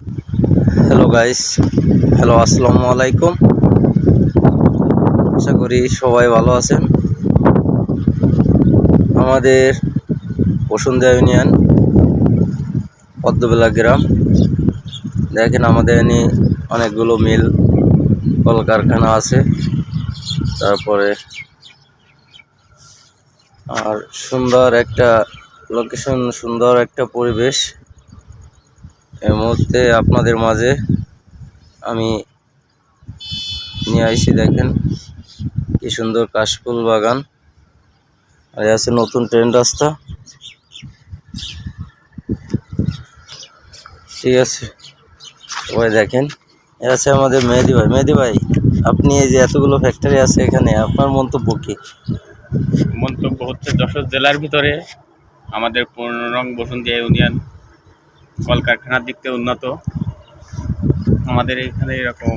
Hello guys, আসসালামু আলাইকুম। আশা করি সবাই ভালো আছেন। আমাদের বসুন্ধরা ইউনিয়ন পদ্মবেলা গ্রাম, দেখেন আমাদের এখানে অনেকগুলো মিল কলকারখানা আছে। তারপরে আর সুন্দর একটা লোকেশন, সুন্দর একটা পরিবেশ। এই মুহূর্তে আপনাদের মাঝে আমি নিয়ে আইছি। দেখেন কি সুন্দর কাশফুল বাগান, আর আছে নতুন ট্রেন রাস্তা। ঠিক আছে, সবাই দেখেন। এ আছে আমাদের মেহেদি ভাই, আপনি এই যে এতগুলো ফ্যাক্টরি আছে এখানে, আপনার মন্তব্য কি? মন্তব্য হচ্ছে যশোর জেলার ভিতরে আমাদের ১৫ নং বসুন্ধরা ইউনিয়ন কলকারখানার দিক থেকে উন্নত। আমাদের এখানে এরকম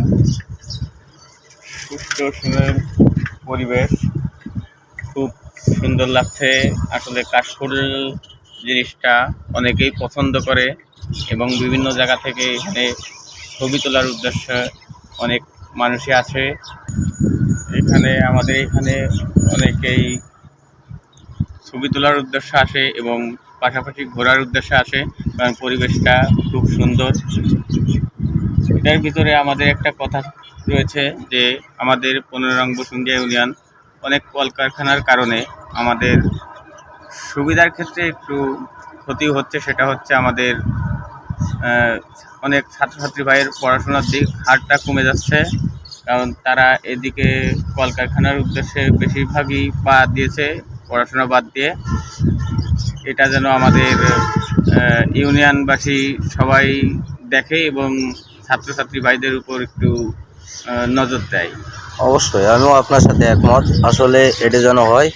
সুষ্ঠু সুন্দর পরিবেশ, খুব সুন্দর লাগছে। আসলে কাশফুল জিনিসটা অনেকেই পছন্দ করে এবং বিভিন্ন জায়গা থেকে এখানে ছবি তোলার উদ্দেশ্যে অনেক মানুষই আছে। আমাদের এখানে অনেকেই ছবি তোলার উদ্দেশ্যে আসে এবং পাশাপাশি ঘোরার উদ্দেশ্যে আসে, কারণ পরিবেশটা খুব সুন্দর। এটার ভিতরে আমাদের একটা কথা রয়েছে যে আমাদের ১৫ নং বসুন্ধরা ইউনিয়ন অনেক কলকারখানার কারণে আমাদের সুবিধার ক্ষেত্রে একটু ক্ষতি হচ্ছে। সেটা হচ্ছে আমাদের অনেক ছাত্রছাত্রী ভাইয়ের পড়াশোনার দিক হারটা কমে যাচ্ছে, কারণ তারা এদিকে কলকারখানার উদ্দেশ্যে বেশিরভাগই পা দিয়েছে, পড়াশোনা বাদ দিয়ে। এটা যেন আমাদের ইউনিয়নবাসী সবাই দেখে এবং ছাত্রছাত্রী ভাইদের উপর একটু নজর দেয়। অবশ্যই আমিও আপনার সাথে একমত। আসলে এটা যেন হয়,